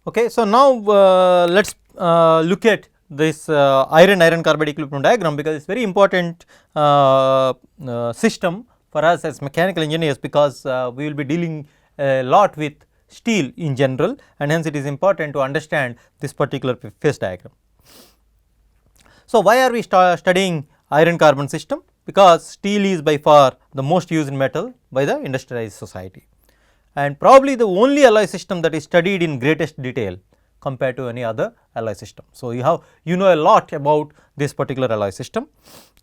Okay. So, now let us look at this iron carbide equilibrium diagram, because it is very important system for us as mechanical engineers, because we will be dealing a lot with steel in general, and hence it is important to understand this particular phase diagram. So, why are we studying iron carbon system? Because steel is by far the most used metal by the industrialized society, and probably the only alloy system that is studied in greatest detail compared to any other alloy system. So, you know a lot about this particular alloy system,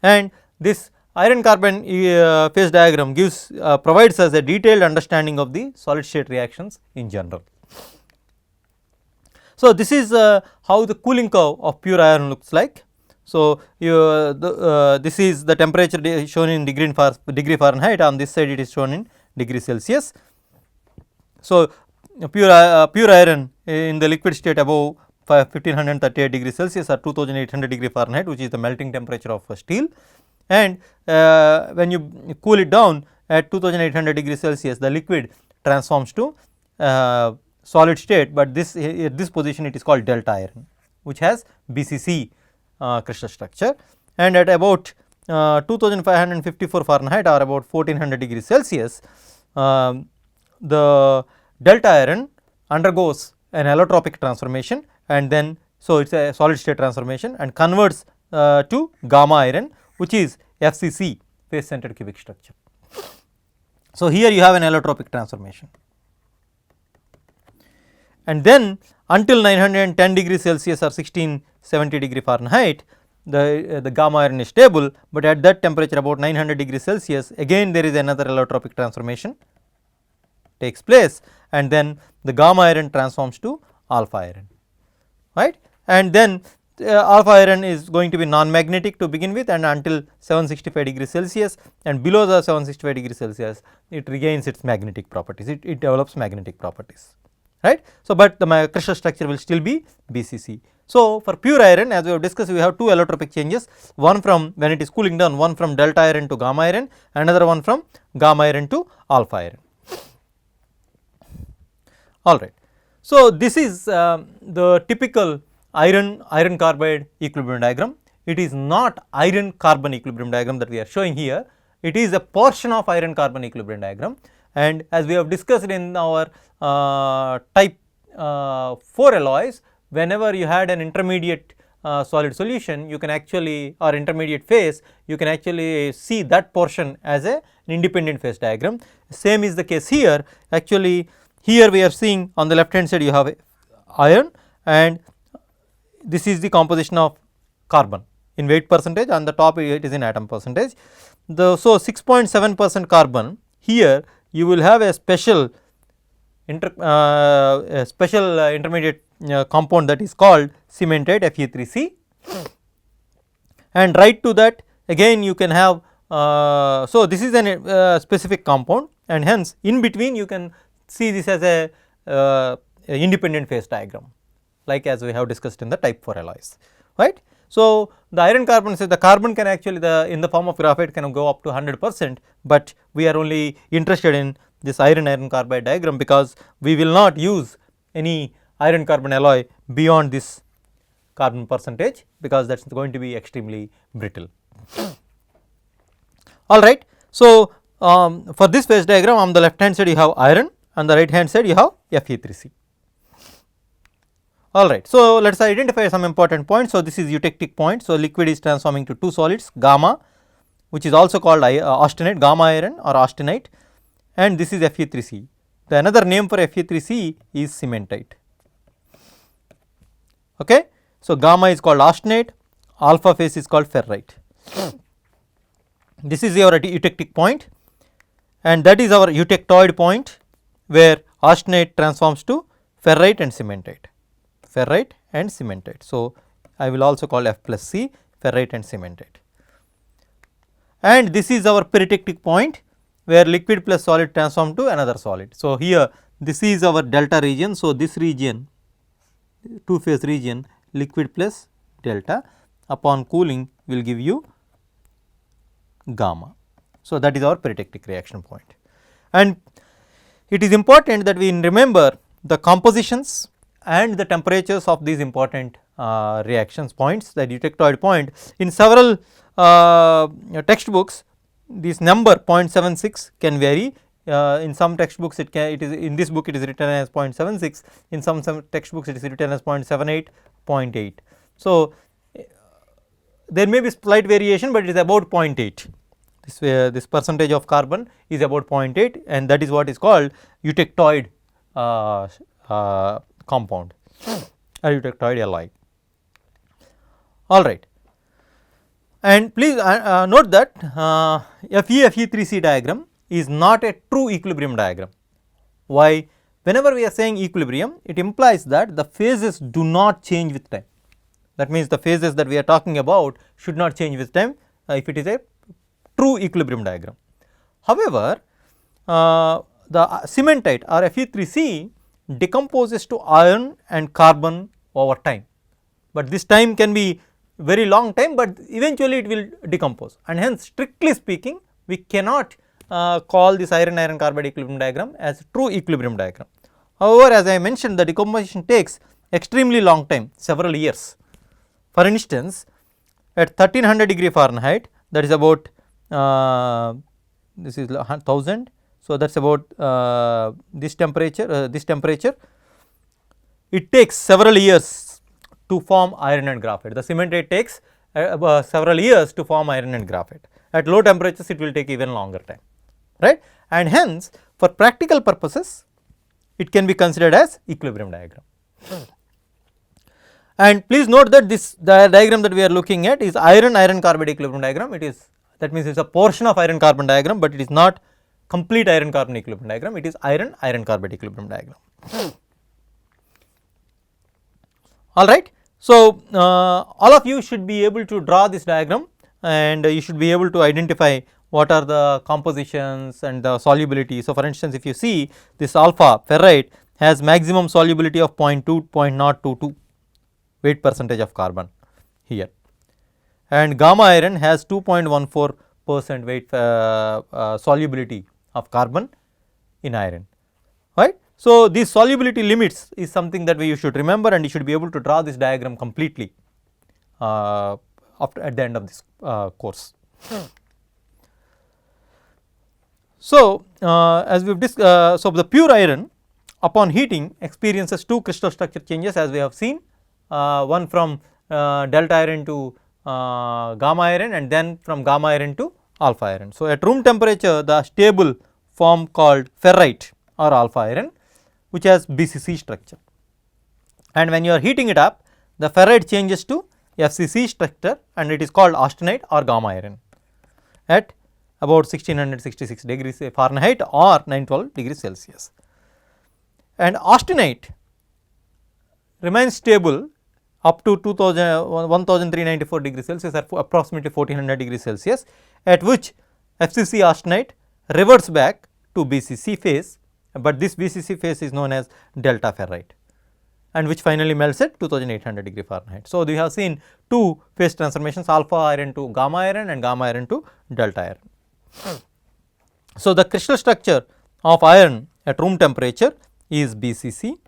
and this iron carbon phase diagram provides us a detailed understanding of the solid state reactions in general. So, this is how the cooling curve of pure iron looks like. So, this is the temperature shown in degree Fahrenheit, on this side it is shown in degree Celsius. So, pure iron in the liquid state above 1538 degree Celsius or 2800 degree Fahrenheit, which is the melting temperature of steel, and when you cool it down at 2800 degree Celsius, the liquid transforms to solid state, but this at this position it is called delta iron, which has BCC crystal structure, and at about 2554 Fahrenheit or about 1400 degrees Celsius, the delta iron undergoes an allotropic transformation, and then so it is a solid state transformation and converts to gamma iron, which is FCC, face centered cubic structure. So, here you have an allotropic transformation, and then until 910 degrees Celsius or 1670 degree Fahrenheit, the gamma iron is stable, but at that temperature about 900 degrees Celsius, again there is another allotropic transformation takes place, and then the gamma iron transforms to alpha iron, right, and then alpha iron is going to be non-magnetic to begin with, and until 765 degrees Celsius, and below the 765 degrees Celsius it regains its magnetic properties, it develops magnetic properties, right. So, but the crystal structure will still be BCC. So, for pure iron, as we have discussed, we have two allotropic changes, one from when it is cooling down, one from delta iron to gamma iron, another one from gamma iron to alpha iron. All right. So, this is the typical iron carbide equilibrium diagram. It is not iron carbon equilibrium diagram that we are showing here, it is a portion of iron carbon equilibrium diagram, and as we have discussed in our type 4 alloys, whenever you had an intermediate solid solution, you can actually, or intermediate phase, you can actually see that portion as an independent phase diagram. Same is the case here. Actually, here we are seeing on the left hand side you have iron, and this is the composition of carbon in weight percentage, on the top it is in atom percentage. So, 6.7% carbon, here you will have a special intermediate compound that is called cementite Fe3C, and right to that again you can have so this is a specific compound, and hence in between you can see this as a independent phase diagram, like as we have discussed in the type 4 alloys, right. So, the iron carbon says the carbon can actually in the form of graphite can go up to 100%, but we are only interested in this iron carbide diagram, because we will not use any iron carbon alloy beyond this carbon percentage, because that is going to be extremely brittle. All right. So, for this phase diagram, on the left hand side you have iron, on the right hand side you have Fe3C. All right. So, let us identify some important points. So, this is eutectic point. So, liquid is transforming to two solids, gamma, which is also called austenite, gamma iron or austenite, and this is Fe3C. The another name for Fe3C is cementite. Okay. So, gamma is called austenite, alpha phase is called ferrite. This is your eutectic point, and that is our eutectoid point, where austenite transforms to ferrite and cementite. So, I will also call F plus C, ferrite and cementite. And this is our peritectic point, where liquid plus solid transform to another solid. So, here this is our delta region. So, this region, two phase region, liquid plus delta, upon cooling will give you gamma. So, that is our peritectic reaction point, and it is important that we remember the compositions and the temperatures of these important reactions points, the eutectoid point. In several textbooks, this number 0.76 can vary. In some textbooks it is in this book it is written as 0.76, in some textbooks it is written as 0.78, 0.8. So, there may be slight variation, but it is about 0.8. This percentage of carbon is about 0.8, and that is what is called eutectoid compound or eutectoid alloy. All right. And please note that Fe3C diagram is not a true equilibrium diagram. Why? Whenever we are saying equilibrium, it implies that the phases do not change with time. That means, the phases that we are talking about should not change with time if it is a true equilibrium diagram. However, the cementite or Fe3C decomposes to iron and carbon over time, but this time can be very long time, but eventually it will decompose, and hence strictly speaking we cannot call this iron carbide equilibrium diagram as true equilibrium diagram. However, as I mentioned, the decomposition takes extremely long time, several years. For instance, at 1300 degree Fahrenheit, that is about this is 1000. So, that is about this temperature, it takes several years to form iron and graphite. The cementite takes several years to form iron and graphite. At low temperatures it will take even longer time, right, and hence for practical purposes it can be considered as equilibrium diagram. And please note that the diagram that we are looking at is iron carbide equilibrium diagram. It is, that means, it is a portion of iron carbon diagram, but it is not complete iron carbon equilibrium diagram, it is iron carbide equilibrium diagram. All right. So, all of you should be able to draw this diagram, and you should be able to identify what are the compositions and the solubility. So, for instance, if you see this alpha ferrite has maximum solubility of 0.022 weight percentage of carbon here, and gamma iron has 2.14% weight solubility of carbon in iron, right. So, these solubility limits is something that you should remember, and you should be able to draw this diagram completely at the end of this course. So, as we have discussed, so the pure iron upon heating experiences two crystal structure changes, as we have seen, one from delta iron to gamma iron, and then from gamma iron to alpha iron. So, at room temperature the stable form called ferrite or alpha iron, which has BCC structure, and when you are heating it up, the ferrite changes to FCC structure, and it is called austenite or gamma iron at about 1666 degrees Fahrenheit or 912 degrees Celsius. And austenite remains stable up to 1394 degrees Celsius or approximately 1400 degrees Celsius, at which FCC austenite reverts back to BCC phase, but this BCC phase is known as delta ferrite, and which finally melts at 2800 degree Fahrenheit. So, we have seen two phase transformations, alpha iron to gamma iron and gamma iron to delta iron. So, the crystal structure of iron at room temperature is BCC.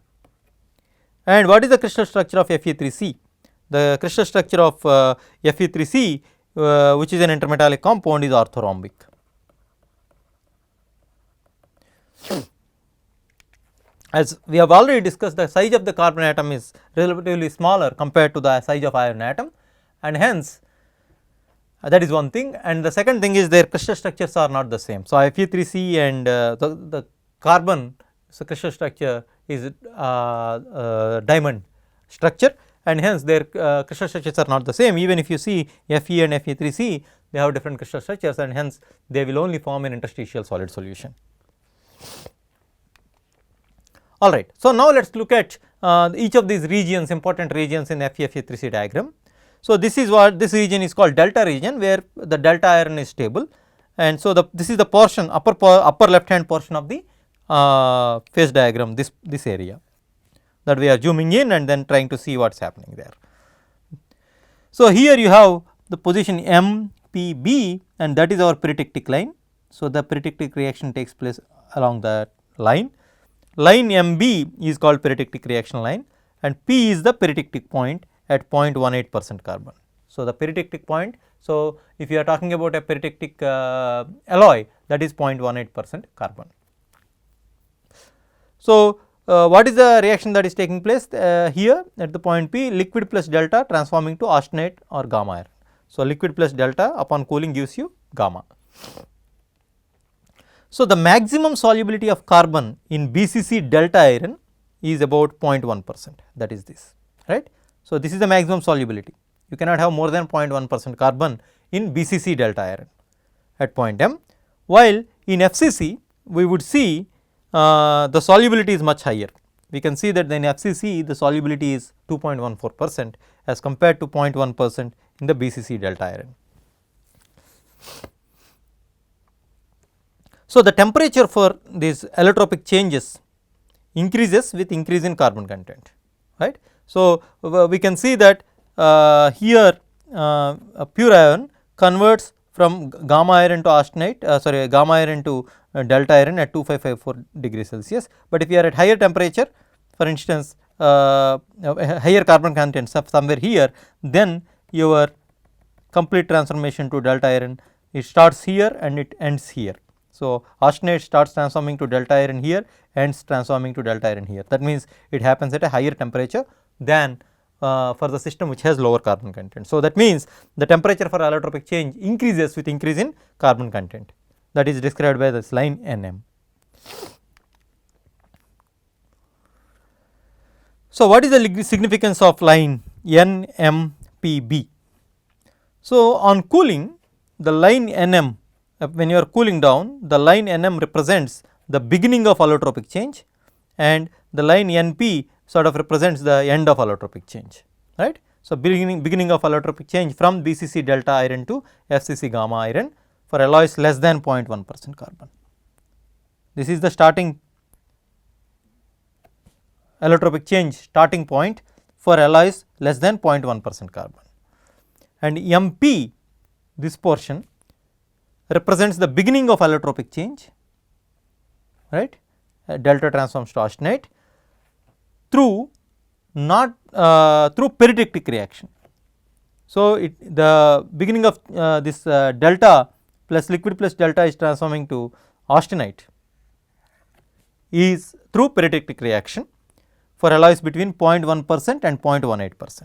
And what is the crystal structure of Fe3C? The crystal structure of Fe3C, which is an intermetallic compound, is orthorhombic. As we have already discussed, the size of the carbon atom is relatively smaller compared to the size of iron atom, and hence that is one thing. And the second thing is their crystal structures are not the same. So, Fe3C and the carbon crystal structure is diamond structure, and hence their crystal structures are not the same. Even if you see Fe and Fe3C, they have different crystal structures, and hence they will only form an interstitial solid solution. All right. So, now let us look at each of these regions, important regions in Fe3C diagram. So, this is what this region is called delta region, where the delta iron is stable, and so this is the portion upper left hand portion of the phase diagram, this area that we are zooming in and then trying to see what is happening there. So, here you have the position MPB, and that is our peritectic line. So, the peritectic reaction takes place along that line. Line MB is called peritectic reaction line, and P is the peritectic point at 0.18% carbon. So, the peritectic point. So, if you are talking about a peritectic alloy, that is 0.18% carbon. So, what is the reaction that is taking place here at the point P? Liquid plus delta transforming to austenite or gamma iron. So, liquid plus delta upon cooling gives you gamma. So, the maximum solubility of carbon in BCC delta iron is about 0.1%, that is this, right. So, this is the maximum solubility. You cannot have more than 0.1% carbon in BCC delta iron at point M, while in FCC we would see the solubility is much higher. We can see that in FCC the solubility is 2.14% as compared to 0.1% in the BCC delta iron. So, the temperature for these allotropic changes increases with increase in carbon content, right. So, we can see that here a pure iron converts from gamma iron to austenite, gamma iron to delta iron at 2554 degrees Celsius, but if you are at higher temperature, for instance higher carbon content somewhere here, then your complete transformation to delta iron, it starts here and it ends here. So, austenite starts transforming to delta iron here, ends transforming to delta iron here. That means, it happens at a higher temperature than for the system which has lower carbon content. So, that means, the temperature for allotropic change increases with increase in carbon content, that is described by this line Nm. So, what is the significance of line NMPB? So, on cooling, the line Nm, when you are cooling down, the line Nm represents the beginning of allotropic change and the line Np sort of represents the end of allotropic change, right. So, beginning of allotropic change from BCC delta iron to FCC gamma iron for alloys less than 0.1% carbon. This is the starting allotropic change starting point for alloys less than 0.1% carbon, and MP, this portion represents the beginning of allotropic change, right, delta transforms to austenite through not through peritectic reaction. So, the beginning of this delta plus liquid plus delta is transforming to austenite is through peritectic reaction for alloys between 0.1% and 0.18%,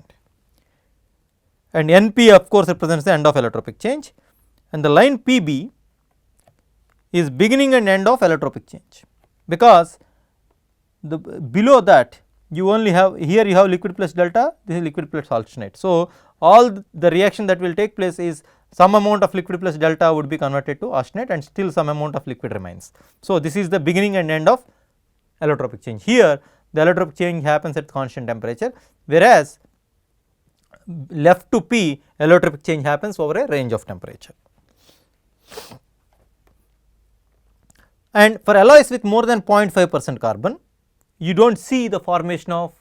and NP of course represents the end of allotropic change, and the line PB is beginning and end of allotropic change, because the below that you only have, here you have liquid plus delta, this is liquid plus austenite. So, all the reaction that will take place is some amount of liquid plus delta would be converted to austenite and still some amount of liquid remains. So, this is the beginning and end of allotropic change. Here the allotropic change happens at constant temperature, whereas left to P allotropic change happens over a range of temperature. And for alloys with more than 0.5% carbon, you do not see the formation of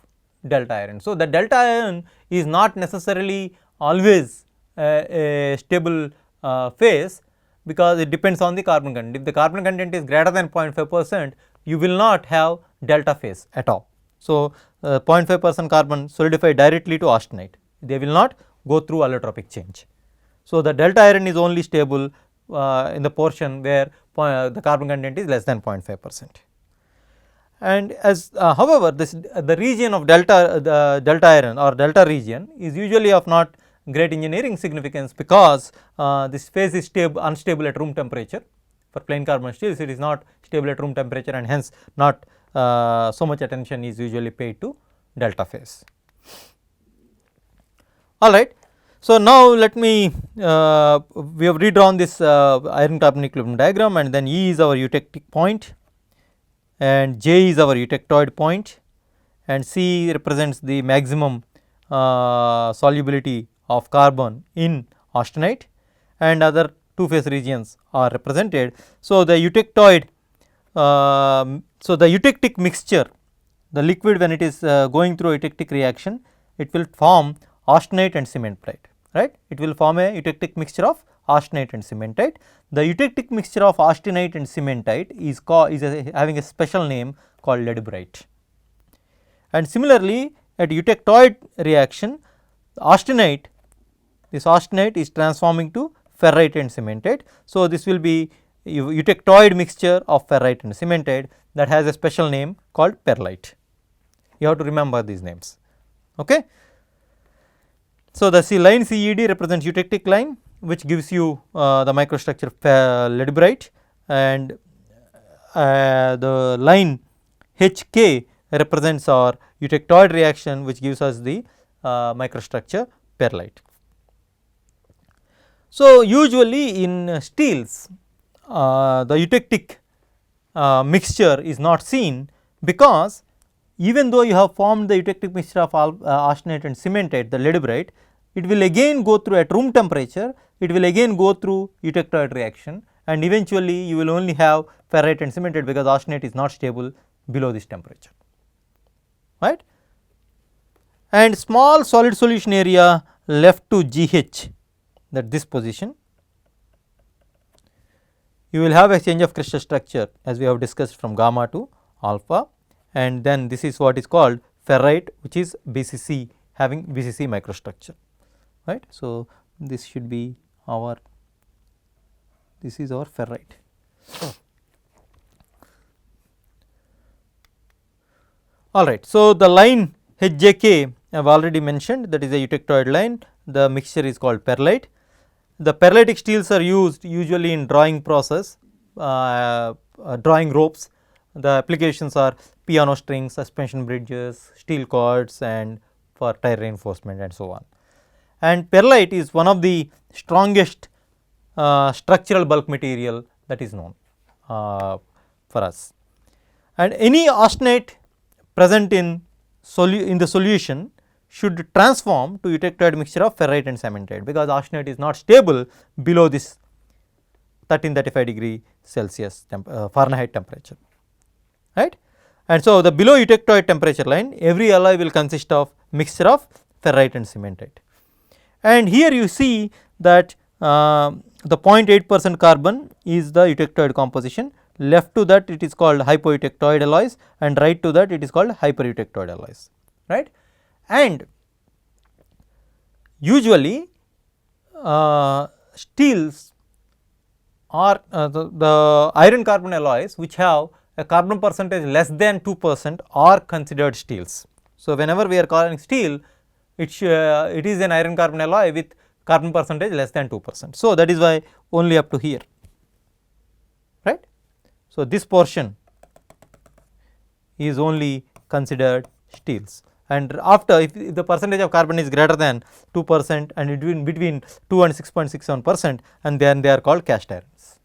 delta iron. So, the delta iron is not necessarily always a stable phase, because it depends on the carbon content. If the carbon content is greater than 0.5%, you will not have delta phase at all. So, 0.5% carbon solidify directly to austenite, they will not go through allotropic change. So, the delta iron is only stable in the portion where the carbon content is less than 0.5%. And as however, the region of delta iron or delta region is usually of not great engineering significance, because this phase is unstable at room temperature. For plain carbon steels, it is not stable at room temperature, and hence not so much attention is usually paid to delta phase. All right. So, now let me we have redrawn this iron carbon equilibrium diagram, and then E is our eutectic point and J is our eutectoid point, and C represents the maximum solubility of carbon in austenite, and other two phase regions are represented. So, the eutectoid, so the eutectic mixture, the liquid when it is going through eutectic reaction, it will form austenite and cementite, right. It will form a eutectic mixture of austenite and cementite. The eutectic mixture of austenite and cementite is having a special name called ladbrite. And similarly, at eutectoid reaction, austenite, this austenite is transforming to ferrite and cementate. So, this will be eutectoid mixture of ferrite and cementate that has a special name called perlite. You have to remember these names. Okay. So, the line CED represents eutectic line, which gives you the microstructure ladybirite, and the line HK represents our eutectoid reaction, which gives us the microstructure perlite. So, usually in steels the eutectic mixture is not seen, because even though you have formed the eutectic mixture of austenite and cementate, the ladybirite, it will again go through at room temperature, it will again go through eutectoid reaction, and eventually you will only have ferrite and cementate, because austenite is not stable below this temperature, right. And small solid solution area left to GH, that this position, you will have a change of crystal structure as we have discussed from gamma to alpha, and then this is what is called ferrite, which is BCC, having BCC microstructure, right. So, this should be our, this is our ferrite. All right. So, the line HJK I have already mentioned, that is a eutectoid line, the mixture is called perlite. The perlitic steels are used usually in drawing process, drawing ropes. The applications are piano strings, suspension bridges, steel cords, and for tire reinforcement and so on. And perlite is one of the strongest structural bulk material that is known for us. And any austenite present in the solution should transform to eutectoid mixture of ferrite and cementate, because austenite is not stable below this 1335 degree Celsius Fahrenheit temperature, right. And so, the below eutectoid temperature line, every alloy will consist of mixture of ferrite and cementate. And here you see that the 0.8% carbon is the eutectoid composition, left to that it is called hypoeutectoid alloys, and right to that it is called hypereutectoid alloys, right. And usually steels or the iron carbon alloys which have a carbon percentage less than 2% are considered steels. So, whenever we are calling steel, it is an iron carbon alloy with carbon percentage less than 2%. So, that is why only up to here, right. So, this portion is only considered steels, and after, if the percentage of carbon is greater than 2% and between 2 and 6.67%, and then they are called cast irons.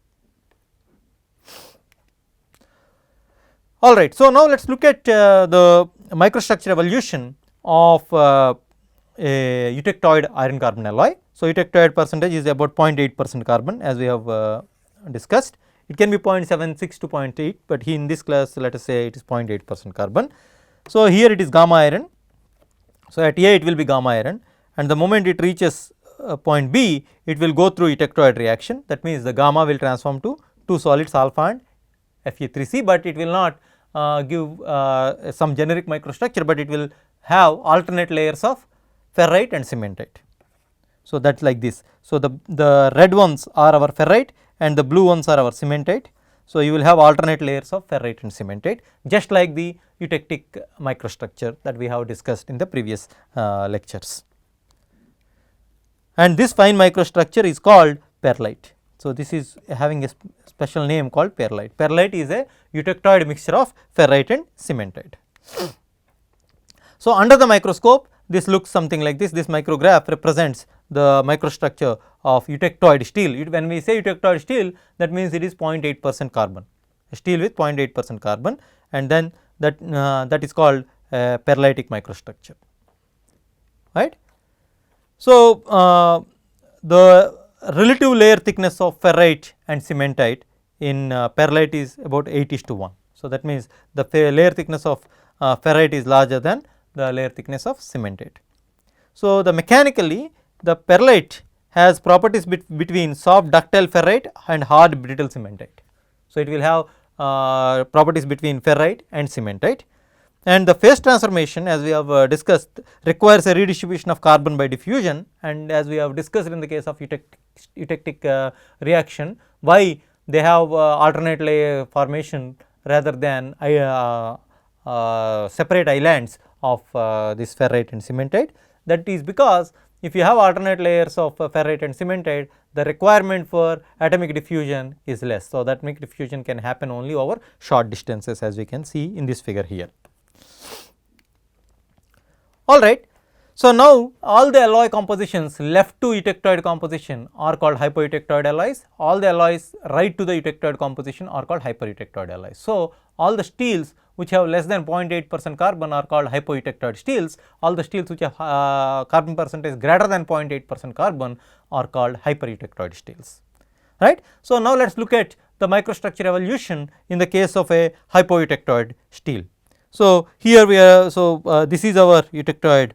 All right. So, now let us look at the microstructure evolution of a eutectoid iron carbon alloy. So, eutectoid percentage is about 0.8% carbon, as we have discussed. It can be 0.76 to 0.8, but in this class let us say it is 0.8% carbon. So, here it is gamma iron. So, at A it will be gamma iron, and the moment it reaches point B, it will go through eutectoid reaction. That means, the gamma will transform to two solids alpha and Fe3C, but it will not give some generic microstructure, but it will have alternate layers of ferrite and cementate. So, that is like this. So, the red ones are our ferrite and the blue ones are our cementate. So, you will have alternate layers of ferrite and cementate, just like the eutectic microstructure that we have discussed in the previous lectures. And this fine microstructure is called perlite. So, this is having a special name called perlite. Perlite is a eutectoid mixture of ferrite and cementate. So, under the microscope, this looks something like this. This micrograph represents the microstructure of eutectoid steel. When we say eutectoid steel, that means it is 0.8% carbon, steel with 0.8% carbon, and then that is called perlitic microstructure, right. So, the relative layer thickness of ferrite and cementite in perlite is about 8:1. So, that means, the layer thickness of ferrite is larger than the layer thickness of cementate. So, the mechanically the perlite has properties between soft ductile ferrite and hard brittle cementite. So, it will have properties between ferrite and cementite. and the phase transformation, as we have discussed, requires a redistribution of carbon by diffusion, and as we have discussed in the case of eutectic reaction, why they have alternate layer formation rather than separate islands of this ferrite and cementite. That is because if you have alternate layers of ferrite and cementite, the requirement for atomic diffusion is less. So, that atomic diffusion can happen only over short distances, as we can see in this figure here. All right. So, now all the alloy compositions left to eutectoid composition are called hypoeutectoid alloys, all the alloys right to the eutectoid composition are called hypereutectoid alloys. So, all the steels which have less than 0.8% carbon are called hypoeutectoid steels, all the steels which have carbon percentage greater than 0.8% carbon are called hypereutectoid steels, right. So, now let us look at the microstructure evolution in the case of a hypoeutectoid steel. So, here we are, this is our eutectoid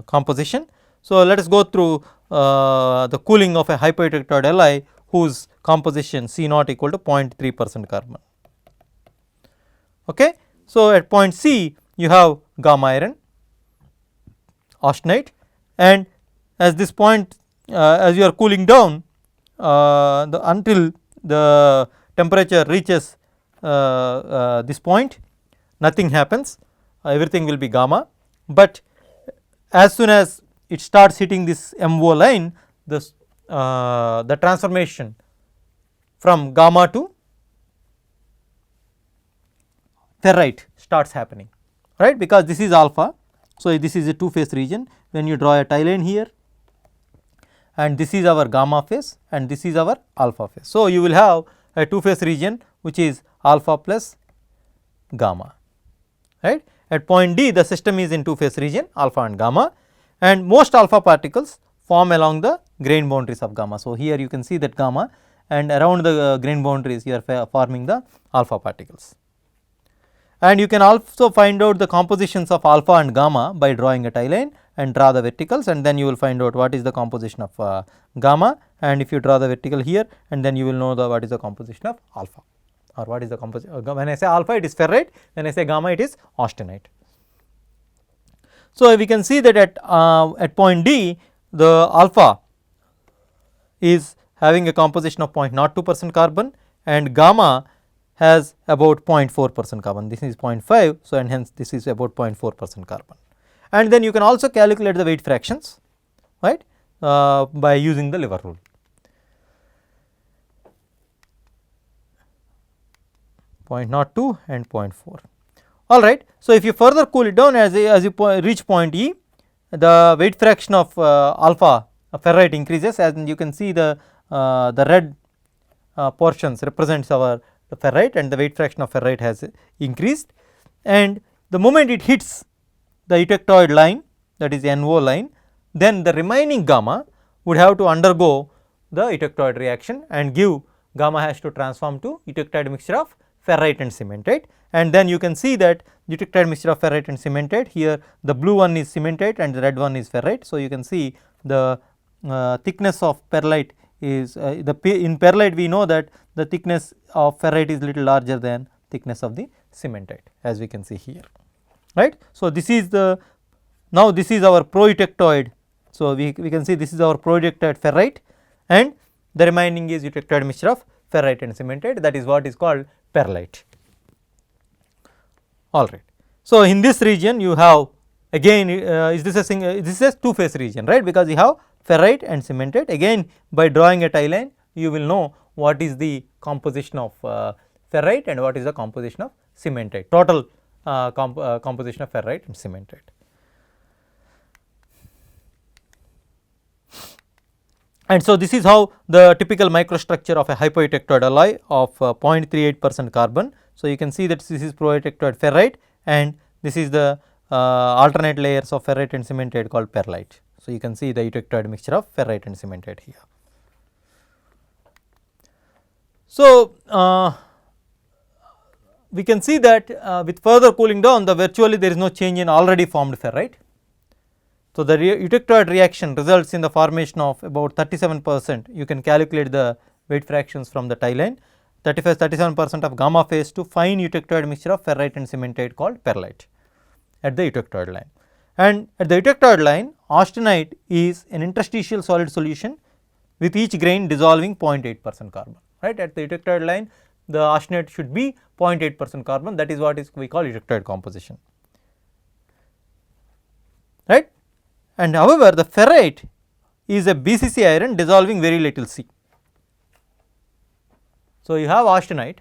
composition. So, let us go through the cooling of a hypoeutectoid alloy whose composition C naught equal to 0.3% carbon. Okay. So, at point C you have gamma iron austenite, and as this point as you are cooling down until the temperature reaches this point, nothing happens, everything will be gamma, but as soon as it starts hitting this MO line, this the transformation from gamma to ferrite starts happening, right, because this is alpha. So, this is a two phase region. When you draw a tie line here, and this is our gamma phase and this is our alpha phase. So, you will have a two phase region which is alpha plus gamma, right. At point D the system is in two phase region alpha and gamma, and most alpha particles form along the grain boundaries of gamma. So, here you can see that gamma, and around the grain boundaries you are forming the alpha particles. And you can also find out the compositions of alpha and gamma by drawing a tie line and draw the verticals, and then you will find out what is the composition of gamma, and if you draw the vertical here, and then you will know what is the composition of alpha, or what is the composition. When I say alpha it is ferrite, when I say gamma it is austenite. So, we can see that at point D the alpha is having a composition of 0.02% carbon and gamma has about 0.4% carbon, this is 0.5. So, and hence this is about 0.4% carbon, and then you can also calculate the weight fractions, right, by using the lever rule. .02 and 0.4. All right. So, if you further cool it down as you reach point E, the weight fraction of alpha ferrite increases, as you can see the red portions represents our ferrite, and the weight fraction of ferrite has increased, and the moment it hits the eutectoid line, that is NO line, then the remaining gamma would have to undergo the eutectoid reaction and give gamma has to transform to eutectoid mixture of ferrite and cementite, and then you can see that eutectoid mixture of ferrite and cementite, here the blue one is cementite and the red one is ferrite. So, you can see the thickness of perlite is in perlite we know that the thickness of ferrite is little larger than thickness of the cementite, as we can see here, right. So, this is the now this is our pro-eutectoid. So, we can see this is our pro-eutectoid ferrite, and the remaining is eutectoid mixture of ferrite and cementite, that is what is called perlite. All right. So, in this region you have again is this is a two phase region, right, because you have ferrite and cementite. Again by drawing a tie line you will know what is the composition of ferrite and what is the composition of cementite, total composition of ferrite and cementite. And so, this is how the typical microstructure of a hypoeutectoid alloy of 0.38% carbon. So, you can see that this is pro-eutectoid ferrite and this is the alternate layers of ferrite and cementite called perlite. So, you can see the eutectoid mixture of ferrite and cementite here. So, we can see that with further cooling down virtually there is no change in already formed ferrite. So, the eutectoid reaction results in the formation of about 37%. You can calculate the weight fractions from the tie line. 37% of gamma phase to fine eutectoid mixture of ferrite and cementite called perlite at the eutectoid line. And at the eutectoid line, austenite is an interstitial solid solution with each grain dissolving 0.8% carbon, right. At the eutectoid line, the austenite should be 0.8% carbon, that is what we call eutectoid composition, right. And however, the ferrite is a BCC iron dissolving very little C. So, you have austenite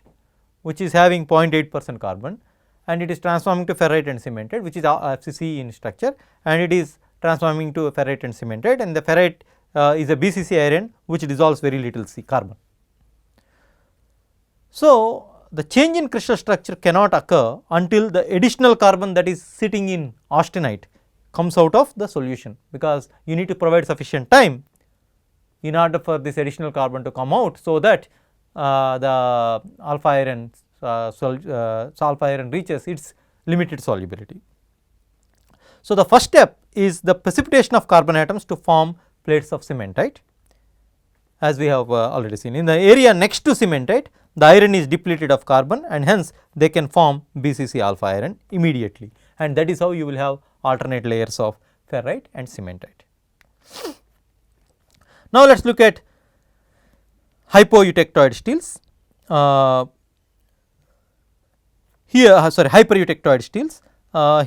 which is having 0.8% carbon and it is transforming to ferrite and cementite, which is FCC in structure, and it is transforming to ferrite and cementite, and the ferrite is a BCC iron which dissolves very little C carbon. So, the change in crystal structure cannot occur until the additional carbon that is sitting in austenite comes out of the solution, because you need to provide sufficient time in order for this additional carbon to come out, so that the alpha iron alpha iron reaches its limited solubility. So, the first step is the precipitation of carbon atoms to form plates of cementite, as we have already seen. In the area next to cementite, the iron is depleted of carbon and hence they can form BCC alpha iron immediately, and that is how you will have alternate layers of ferrite and cementite. Now, let us look at hypoeutectoid steels. Hypereutectoid steels.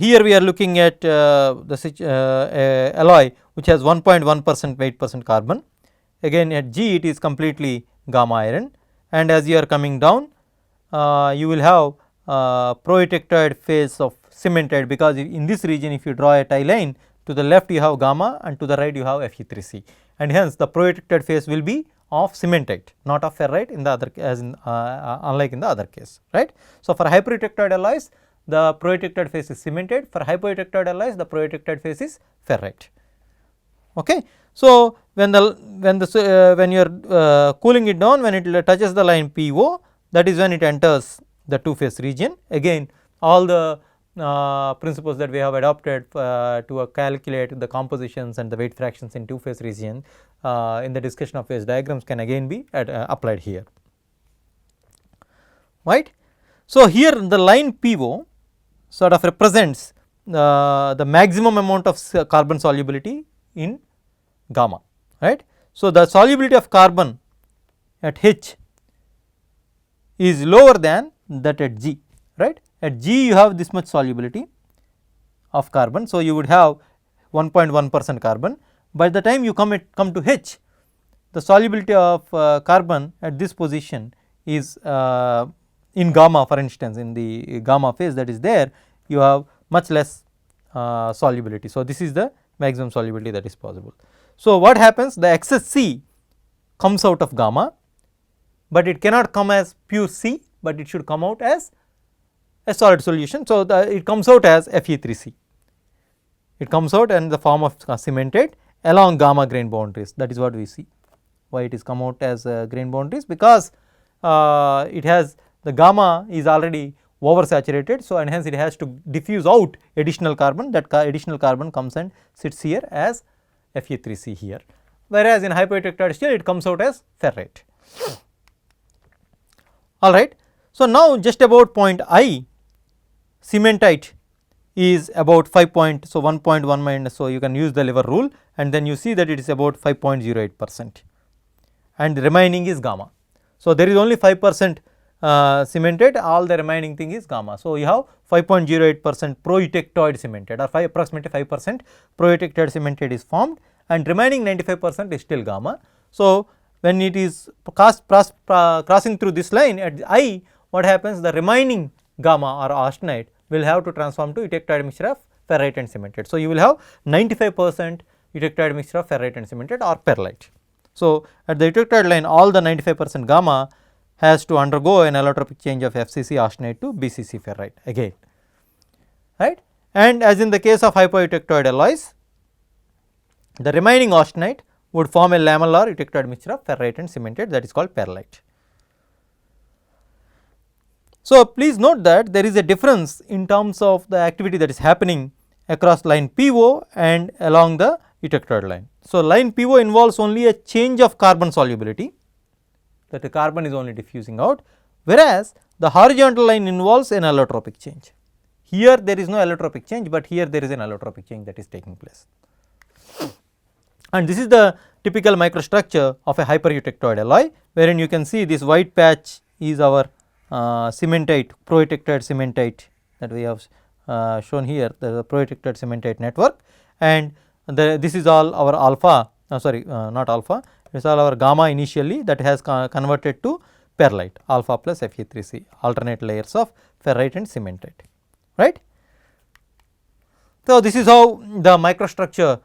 Here we are looking at the alloy which has 1.1% weight percent carbon. Again at G it is completely gamma iron, and as you are coming down you will have proeutectoid phase of cementite, because in this region if you draw a tie line, to the left you have gamma and to the right you have Fe3C, and hence the proeutectoid phase will be of cementite, not of ferrite in the other, as in unlike in the other case, right. So, for hypereutectoid alloys the proeutectoid phase is cementite, for hypoeutectoid alloys the proeutectoid phase is ferrite. Okay. So, when you are cooling it down, when it touches the line PO, that is when it enters the two phase region. Again all the principles that we have adopted to calculate the compositions and the weight fractions in two phase region in the discussion of phase diagrams can again be applied here, right. So, here the line PO sort of represents the maximum amount of carbon solubility in gamma, right. So, the solubility of carbon at H is lower than that at G, right. At G you have this much solubility of carbon. So, you would have 1.1% carbon. By the time you come to H, the solubility of carbon at this position is in gamma, for instance in the gamma phase that is there, you have much less solubility. So, this is the maximum solubility that is possible. So, what happens, the excess C comes out of gamma, but it cannot come as pure C, but it should come out as a solid solution. So, it comes out as Fe3C, it comes out in the form of cementate along gamma grain boundaries, that is what we see. Why it is come out as grain boundaries? Because it has the gamma is already oversaturated. So, and hence it has to diffuse out additional carbon, that additional carbon comes and sits here as Fe3C here, whereas in hypoeutectoid steel it comes out as ferrite. All right. So, now just about point I, cementite is about 5 so 1.1 minus, so you can use the lever rule and then you see that it is about 5.08% and the remaining is gamma. So, there is only 5% cementate, all the remaining thing is gamma. So, you have 5.08% proeutectoid cementate or approximately 5% proeutectoid cementate is formed and remaining 95% is still gamma. So, when it is crossing through this line at I, what happens, the remaining gamma or austenite will have to transform to eutectoid mixture of ferrite and cementate. So, you will have 95% eutectoid mixture of ferrite and cementate or perlite. So, at the eutectoid line all the 95% gamma has to undergo an allotropic change of FCC austenite to BCC ferrite again, right. And as in the case of hypoeutectoid alloys, the remaining austenite would form a lamellar eutectoid mixture of ferrite and cementate, that is called perlite. So, please note that there is a difference in terms of the activity that is happening across line PO and along the eutectoid line. So, line PO involves only a change of carbon solubility, that the carbon is only diffusing out, whereas the horizontal line involves an allotropic change. Here there is no allotropic change, but here there is an allotropic change that is taking place. And this is the typical microstructure of a hypereutectoid alloy, wherein you can see this white patch is our cementite, proeutectoid cementite that we have shown here, the proeutectoid cementite network, and this is all our alpha, not alpha, it is all our gamma initially that has converted to perlite, alpha plus Fe3C, alternate layers of ferrite and cementite, right. So, this is how the microstructure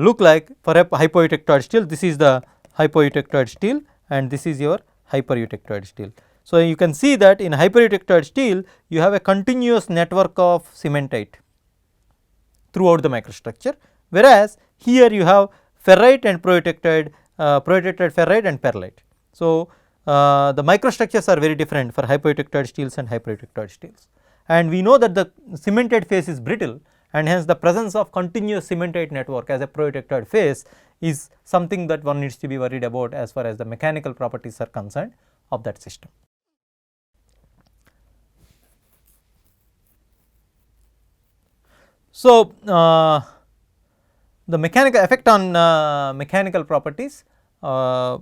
look like for a hypoeutectoid steel. This is the hypoeutectoid steel and this is your hypereutectoid steel. So, you can see that in hypereutectoid steel you have a continuous network of cementite throughout the microstructure, whereas here you have ferrite and proeutectoid ferrite and perlite. So, the microstructures are very different for hypoeutectoid steels and hypereutectoid steels, and we know that the cementite phase is brittle, and hence the presence of continuous cementite network as a proeutectoid phase is something that one needs to be worried about as far as the mechanical properties are concerned of that system. So, the mechanical effect on mechanical properties, the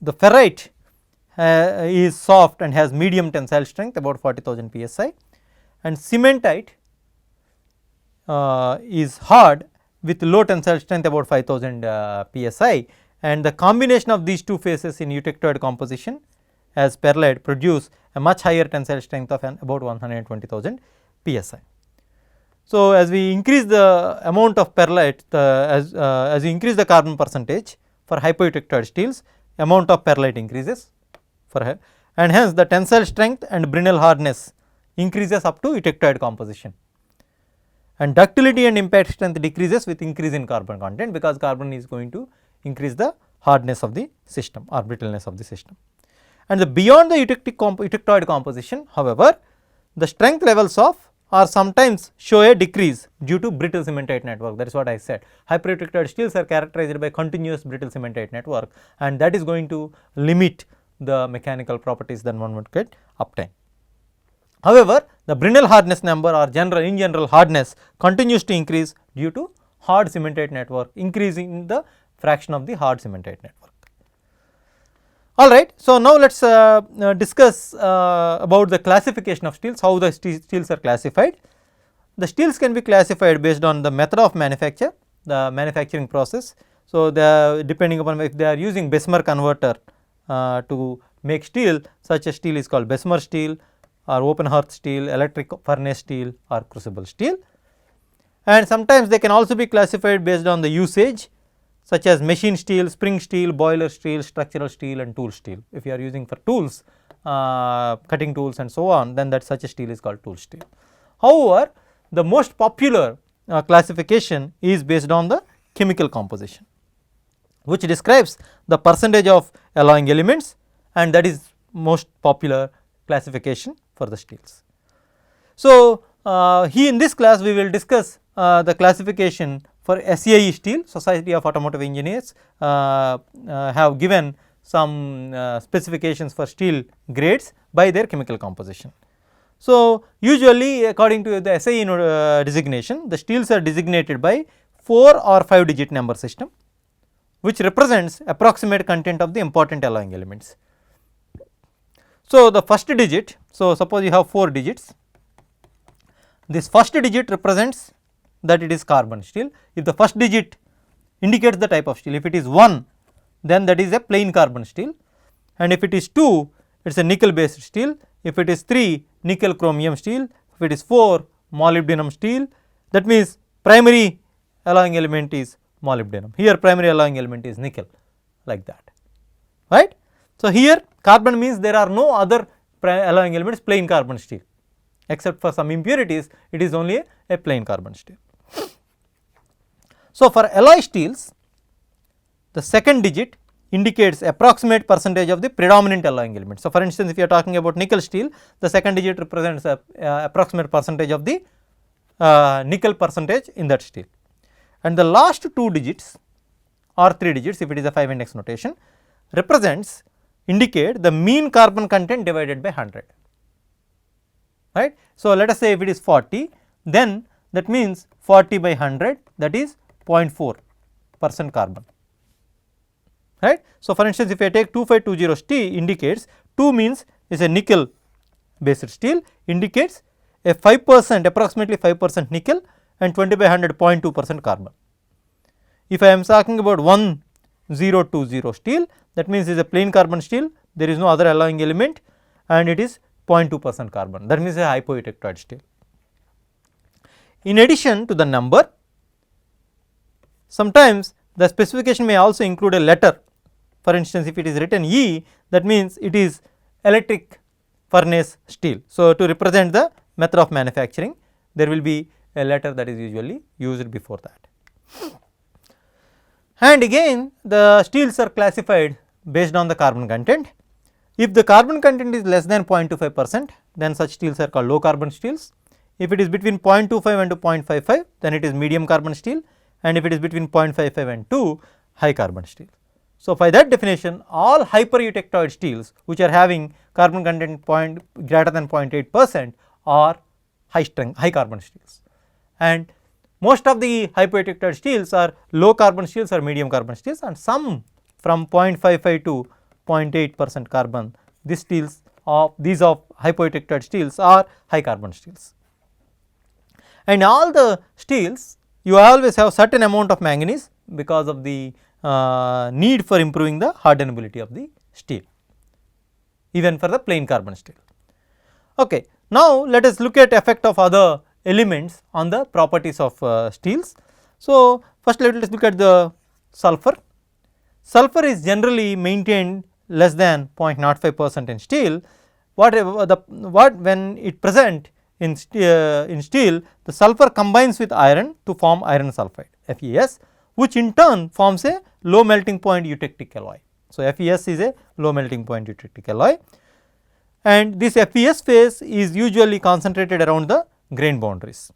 ferrite is soft and has medium tensile strength about 40,000 psi, and cementite is hard with low tensile strength about 5000 psi, and the combination of these two phases in eutectoid composition as perlite produce a much higher tensile strength of about 120,000 psi. So, as we increase the amount of perlite, as we increase the carbon percentage for hypoeutectoid steels, amount of perlite increases for and hence the tensile strength and Brinell hardness increases up to eutectoid composition, and ductility and impact strength decreases with increase in carbon content, because carbon is going to increase the hardness of the system or brittleness of the system. And beyond the eutectoid composition, however, the strength levels of or sometimes show a decrease due to brittle cementite network. That is what I said. Hypereutectoid steels are characterized by continuous brittle cementite network, and that is going to limit the mechanical properties that one would get obtained. However, the Brinell hardness number or in general hardness continues to increase due to hard cementite network, increasing the fraction of the hard cementite network. Alright, so now let us discuss about the classification of steels, how the steels are classified. The steels can be classified based on the method of manufacture, the manufacturing process. So, depending upon if they are using Bessemer converter to make steel, such a steel is called Bessemer steel or open hearth steel, electric furnace steel or crucible steel. And sometimes they can also be classified based on the usage, such as machine steel, spring steel, boiler steel, structural steel and tool steel. If you are using for tools, cutting tools and so on, then that such a steel is called tool steel. However, the most popular classification is based on the chemical composition, which describes the percentage of alloying elements, and that is most popular classification for the steels. So, here in this class we will discuss the classification for SAE steel. Society of Automotive Engineers have given some specifications for steel grades by their chemical composition. So, usually according to the SAE designation, the steels are designated by 4 or 5 digit number system, which represents approximate content of the important alloying elements. So, the first digit, so suppose you have 4 digits, this first digit represents that it is carbon steel. If the first digit indicates the type of steel, if it is 1, then that is a plain carbon steel, and if it is 2, it is a nickel based steel, if it is 3, nickel chromium steel, if it is 4, molybdenum steel. That means primary alloying element is molybdenum, here primary alloying element is nickel, like that, right. So, here carbon means there are no other alloying elements, plain carbon steel, except for some impurities, it is only a plain carbon steel. So, for alloy steels, the second digit indicates approximate percentage of the predominant alloying element. So, for instance, if you are talking about nickel steel, the second digit represents approximate percentage of the nickel percentage in that steel, and the last 2 digits or 3 digits, if it is a 5 index notation, represents indicate the mean carbon content divided by 100, right. So, let us say if it is 40, then that means 40 by 100, that is 0.4% carbon, right. So, for instance, if I take 2520 steel indicates 2 means is a nickel based steel, indicates a 5% approximately 5% nickel and 20 by 100 0.2% carbon. If I am talking about 1020 steel, that means it is a plain carbon steel, there is no other alloying element and it is 0.2% carbon, that means a hypoeutectoid steel. In addition to the number, sometimes the specification may also include a letter. For instance, if it is written E, that means it is electric furnace steel. So, to represent the method of manufacturing, there will be a letter that is usually used before that. And again the steels are classified based on the carbon content. If the carbon content is less than 0.25%, then such steels are called low carbon steels. If it is between 0.25 and 0.55, then it is medium carbon steel, and if it is between 0.55 and 2, high carbon steel. So, by that definition, all hypereutectoid steels which are having carbon content greater than 0.8% are high strength, high carbon steels, and most of the hypoeutectoid steels are low carbon steels or medium carbon steels, and some from 0.55 to 0.8% carbon. These hypoeutectoid steels are high carbon steels. And all the steels, you always have certain amount of manganese because of the need for improving the hardenability of the steel, even for the plain carbon steel. Okay. Now, let us look at effect of other elements on the properties of steels. So, first let us look at the sulfur. Sulfur is generally maintained less than 0.05% in steel. When it present in steel, the sulfur combines with iron to form iron sulfide FeS, which in turn forms a low melting point eutectic alloy. So, FeS is a low melting point eutectic alloy, and this FeS phase is usually concentrated around the grain boundaries.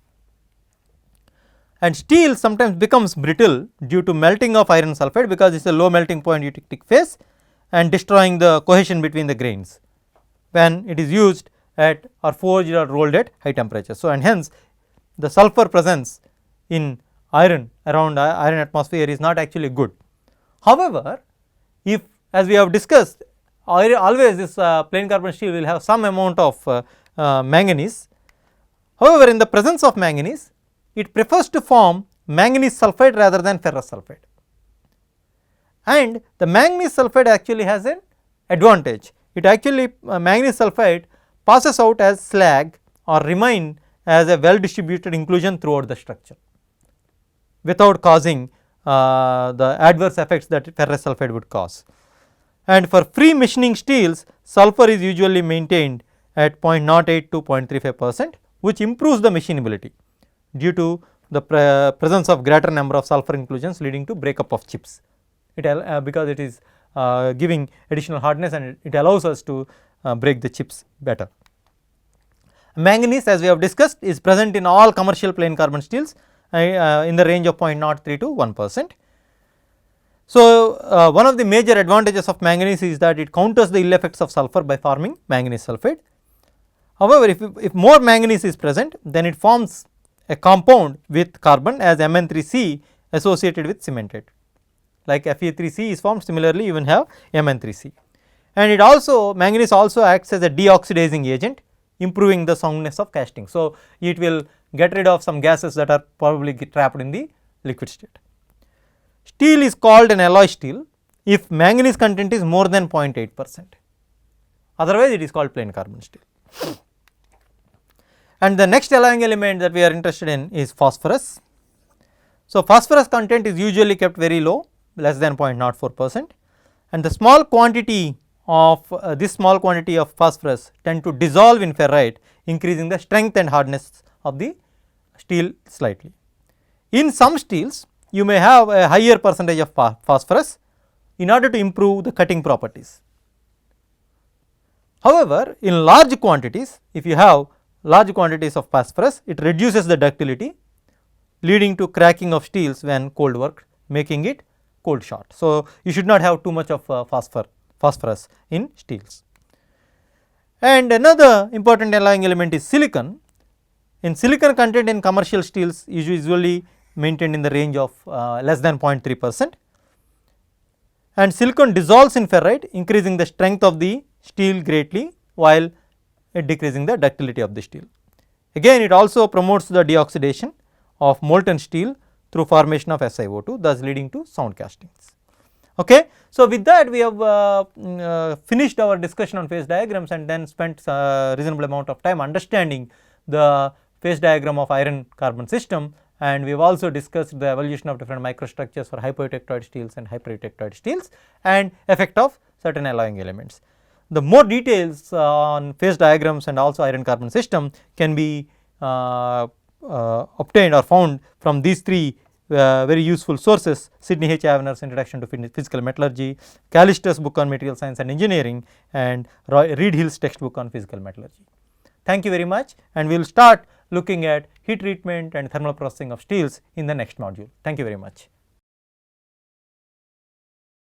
And steel sometimes becomes brittle due to melting of iron sulfide, because it is a low melting point eutectic phase and destroying the cohesion between the grains when it is used at or forged or rolled at high temperature. So, and hence the sulfur presence in iron around iron atmosphere is not actually good. However, if, as we have discussed, always this plain carbon steel will have some amount of manganese. However, in the presence of manganese, it prefers to form manganese sulfide rather than ferrous sulfide, and the manganese sulfide actually has an advantage. It actually manganese sulfide passes out as slag or remain as a well distributed inclusion throughout the structure without causing the adverse effects that ferrous sulfide would cause. And for free machining steels, sulfur is usually maintained at 0.08 to 0.35%, which improves the machinability due to the presence of greater number of sulfur inclusions, leading to breakup of chips. Because it is giving additional hardness, and it allows us to break the chips better. Manganese, as we have discussed, is present in all commercial plain carbon steels in the range of 0.03 to 1%. So, one of the major advantages of manganese is that it counters the ill effects of sulfur by forming manganese sulfide. However, if more manganese is present, then it forms a compound with carbon as Mn3C associated with cementate, like Fe3C is formed. Similarly, you will have Mn3C, and it also, manganese also acts as a deoxidizing agent, improving the soundness of casting. So, it will get rid of some gases that are probably trapped in the liquid state. Steel is called an alloy steel if manganese content is more than 0.8%, otherwise it is called plain carbon steel. And the next alloying element that we are interested in is phosphorus. So, phosphorus content is usually kept very low, less than 0.04%, and the small quantity of this small quantity of phosphorus tend to dissolve in ferrite, increasing the strength and hardness of the steel slightly. In some steels, you may have a higher percentage of phosphorus in order to improve the cutting properties. However, in large quantities, if you have large quantities of phosphorus, it reduces the ductility, leading to cracking of steels when cold worked, making it cold short. So, you should not have too much of phosphorus phosphorus in steels. And another important alloying element is silicon. In silicon content in commercial steels is usually maintained in the range of less than 0.3%, and silicon dissolves in ferrite, increasing the strength of the steel greatly while decreasing the ductility of the steel. Again, it also promotes the deoxidation of molten steel through formation of SiO2, thus leading to sound castings. Okay. So, with that we have finished our discussion on phase diagrams and then spent reasonable amount of time understanding the phase diagram of iron carbon system, and we have also discussed the evolution of different microstructures for hypoeutectoid steels and hypereutectoid steels and effect of certain alloying elements. The more details on phase diagrams and also iron carbon system can be obtained or found from these three very useful sources: Sidney H. Avener's Introduction to Physical Metallurgy, Callister's book on Material Science and Engineering, and Reed Hill's textbook on Physical Metallurgy. Thank you very much, and we will start looking at heat treatment and thermal processing of steels in the next module. Thank you very much.